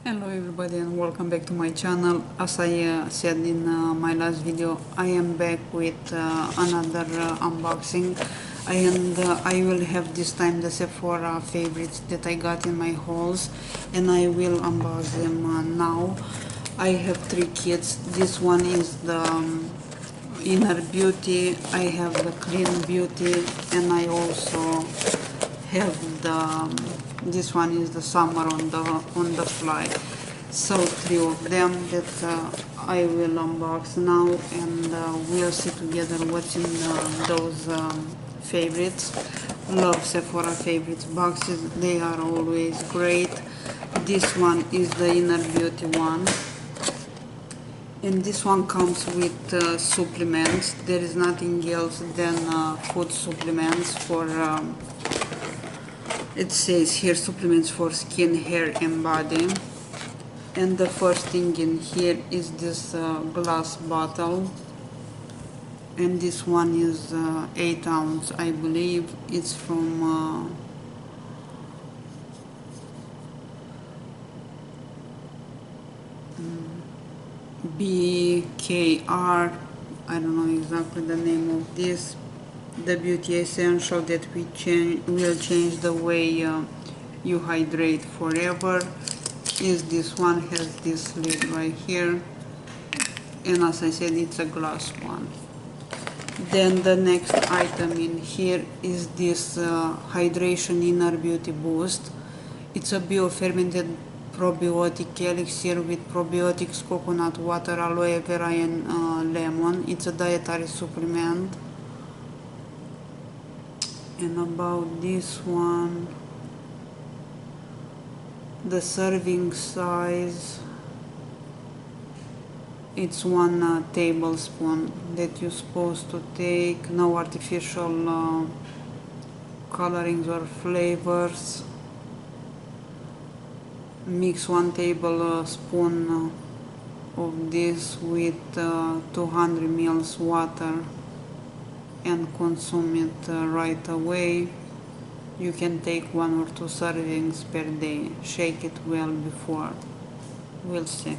Hello everybody and welcome back to my channel. As I said in my last video, I am back with another unboxing, and I will have this time the Sephora favorites that I got in my hauls, and I will unbox them now. I have three kits. This one is the Inner Beauty, I have the Clean Beauty, and I also have the this one is the Summer on the Fly. So three of them that I will unbox now, and we'll see together what's in those favorites. Love Sephora Favorites boxes, they are always great. This one is the Inner Beauty one, and this one comes with supplements. There is nothing else than food supplements for it says here supplements for skin, hair and body. And the first thing in here is this glass bottle, and this one is 8 ounce, I believe. It's from BKR, I don't know exactly the name of this. The beauty essential that will change the way you hydrate forever. Is this one has this lid right here, and as I said, it's a glass one. Then the next item in here is this hydration Inner Beauty Boost. It's a bio-fermented probiotic elixir with probiotics, coconut water, aloe vera and lemon. It's a dietary supplement. And about this one, the serving size, it's 1 tablespoon that you're supposed to take. No artificial colorings or flavors. Mix 1 tablespoon of this with 200 ml water and consume it right away. You can take 1 or 2 servings per day. Shake it well before. We'll see.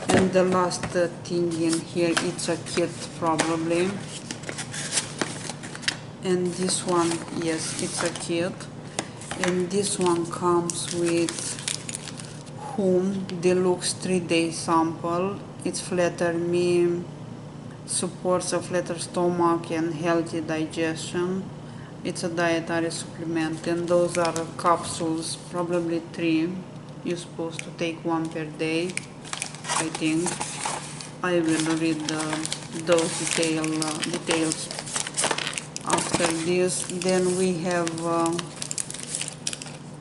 And the last thing in here, it's a kit probably. And this one, yes, it's a kit. And this one comes with Home Deluxe 3-day sample. It's Flatter Me, supports a flatter stomach and healthy digestion. It's a dietary supplement, and those are capsules, probably 3. You're supposed to take 1 per day, I think. I will read those details after this. Then we have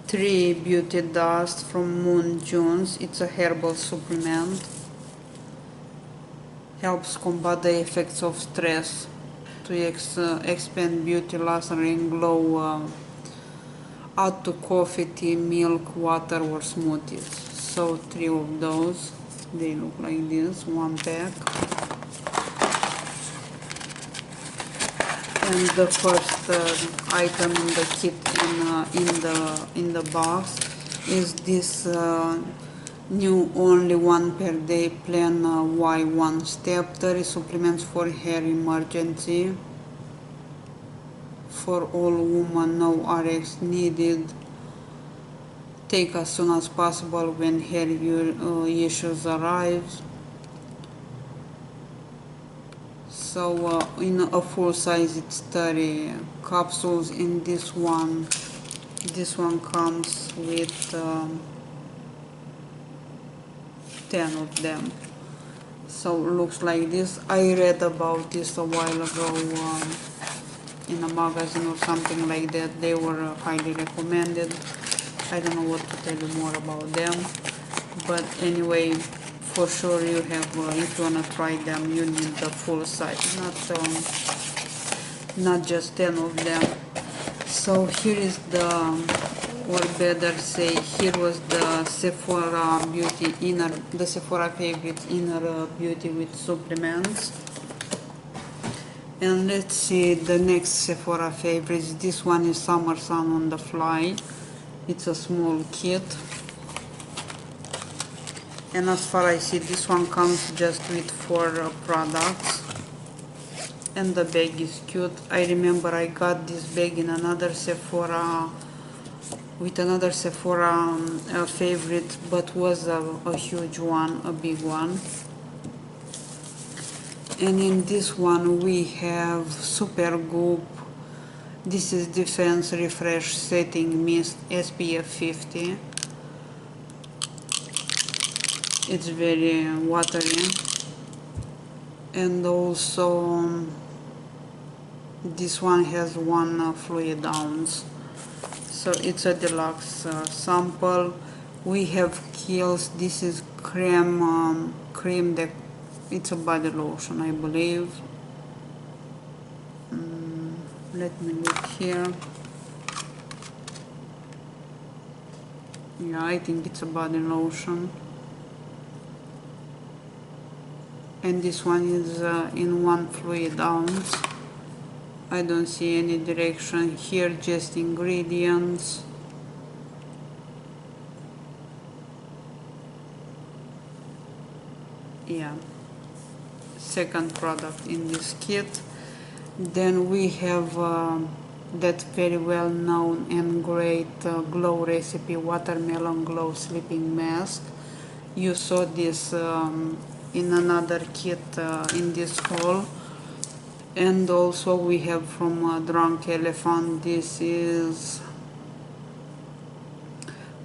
3 Beauty Dust from Moon Junes. It's a herbal supplement. Helps combat the effects of stress to expand beauty, lasting and glow. Add to coffee, tea, milk, water or smoothies. So 3 of those. They look like this, 1 pack. And the first item in the kit in the box is this new only 1 per day plan Y1 step 30 supplements for hair emergency. For all women, no RX needed. Take as soon as possible when hair issues arise. So in a full size it's 30 capsules. In this one comes with 10 of them. So looks like this. I read about this a while ago in a magazine or something like that. They were highly recommended. I don't know what to tell you more about them, but anyway, for sure you have if you wanna try them, you need the full size, not just 10 of them. So here is or better say, here was the Sephora Sephora Favorites Inner Beauty with supplements. And let's see the next Sephora Favorites. This one is Summer Sun on the Fly. It's a small kit. and as far as I see, this one comes just with 4 products, and the bag is cute. I remember I got this bag in another Sephora, with another Sephora favorite, but was a huge one, a big one. And in this one we have Super Goop. This is Defense Refresh Setting Mist SPF 50. It's very watery. And also this one has 1 fluid ounce. So it's a deluxe sample. We have Kiehl's. This is cream that it's a body lotion, I believe. Let me look here. Yeah, I think it's a body lotion. And this one is in 1 fluid ounce. I don't see any direction here, just ingredients. Yeah, second product in this kit. Then we have that very well known and great Glow Recipe Watermelon Glow Sleeping Mask. You saw this in another kit in this haul. And also we have from Drunk Elephant, this is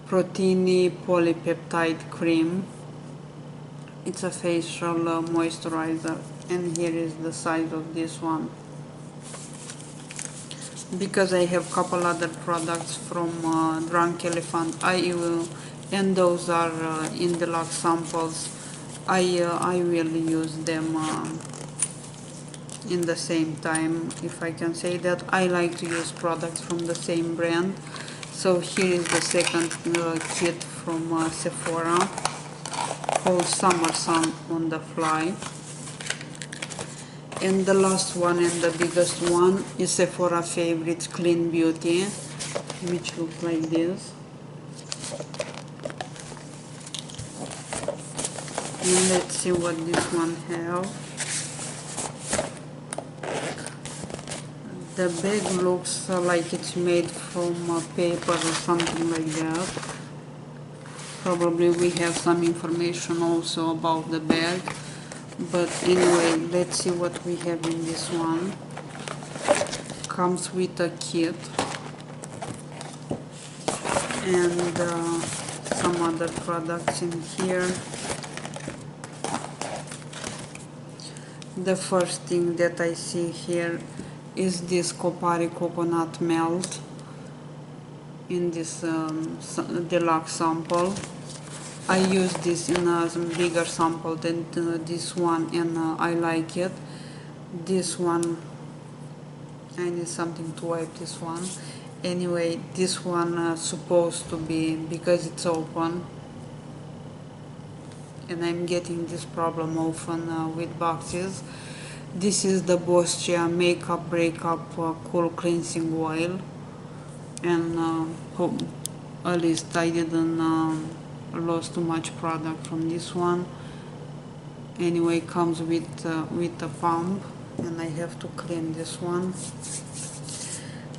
Protini Polypeptide Cream. It's a facial moisturizer, and here is the size of this one. Because I have couple other products from Drunk Elephant, and those are in deluxe samples, I will use them in the same time, if I can say that. I like to use products from the same brand. So here is the second kit from Sephora, called Summer Sun on the Fly. And the last one and the biggest one is Sephora Favorites Clean Beauty, which looks like this. And let's see what this one have. The bag looks like it's made from paper or something like that. Probably we have some information also about the bag. But anyway, let's see what we have in this one. Comes with a kit and some other products in here. The first thing that I see here is this Kopari Coconut Melt in this deluxe sample. I use this in a bigger sample than this one, and I like it. This one, I need something to wipe this one. Anyway, this one supposed to be, because it's open, and I'm getting this problem often with boxes. This is the Boscia Makeup Breakup Cool Cleansing Oil, and at least I didn't lost too much product from this one. Anyway, comes with a pump, and I have to clean this one.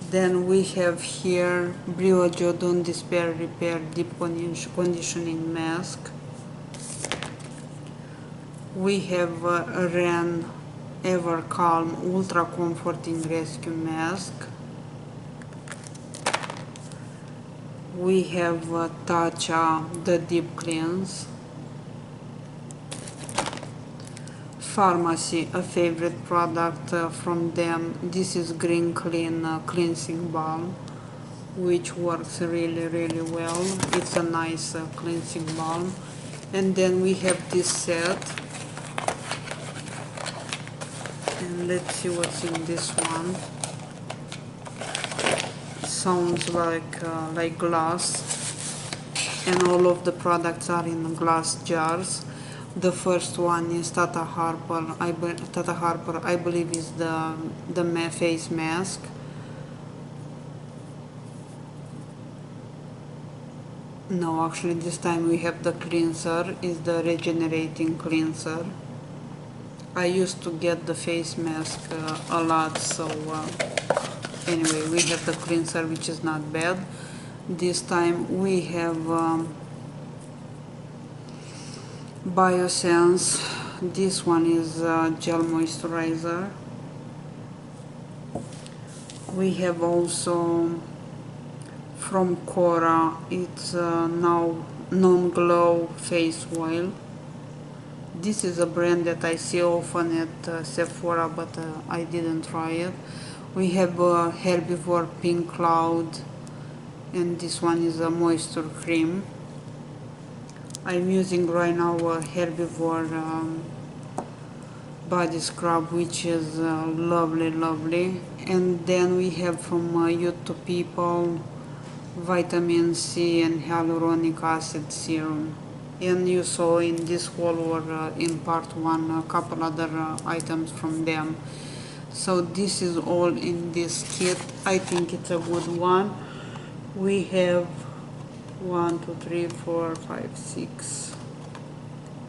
Then we have here Brio Jodun Despair Repair Deep Conditioning Mask. We have Ren Ever Calm Ultra Comforting Rescue Mask. We have Tatcha The Deep Cleanse. Pharmacy, a favorite product from them. This is Green Clean Cleansing Balm, which works really well. It's a nice cleansing balm. And then we have this set. And let's see what's in this one. Sounds like glass, and all of the products are in glass jars. The first one is Tata Harper. I believe is the face mask. No, actually this time we have the cleanser, is the regenerating cleanser. I used to get the face mask a lot, so anyway, we have the cleanser, which is not bad. This time we have Biosense. This one is gel moisturizer. We have also from Cora, it's now non-glow face oil. This is a brand that I see often at Sephora, but I didn't try it. We have Herbivore Pink Cloud, and this one is a moisture cream. I'm using right now a Herbivore body scrub, which is lovely. And then we have from Youth to People vitamin C and hyaluronic acid serum. And you saw in this haul or in part 1 a couple other items from them. So this is all in this kit. I think it's a good one. We have 1, 2, 3, 4, 5, 6,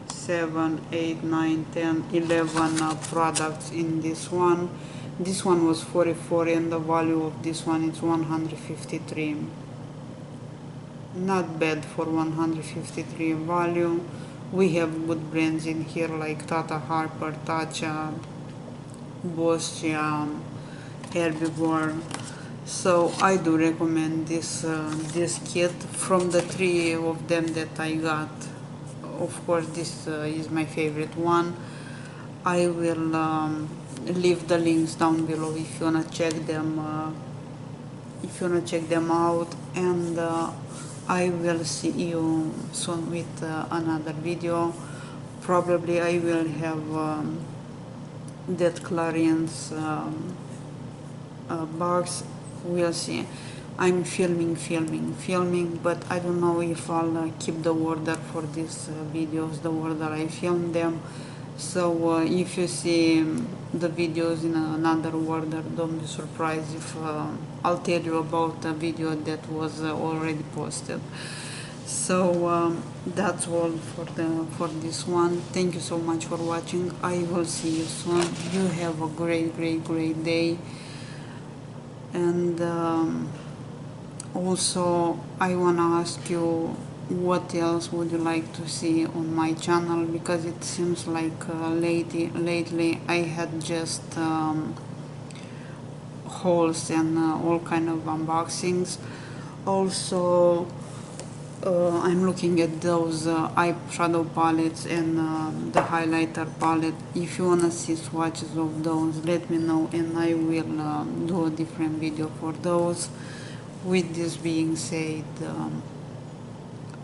7, 8, 9, 10, 11 products in this one. This one was 44 and the value of this one is 153. Not bad for 153 value. We have good brands in here like Tata Harper, Tatcha, Boscia, Herbivore. So I do recommend this kit. From the 3 of them that I got, of course this is my favorite one. I will leave the links down below if you wanna check them out, and I will see you soon with another video. Probably I will have that Clarence box. We'll see. I'm filming, but I don't know if I'll keep the order for these videos, the order I filmed them. So if you see the videos in another order, don't be surprised if I'll tell you about a video that was already posted. So that's all for this one. Thank you so much for watching. I will see you soon. You have a great day. And also I wanna ask you, what else would you like to see on my channel, because it seems like lately I had just hauls and all kind of unboxings. Also I'm looking at those eyeshadow palettes and the highlighter palette. If you wanna see swatches of those, let me know and I will do a different video for those. With this being said,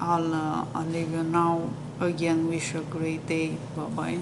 I'll leave you now. Again, wish you a great day. Bye bye.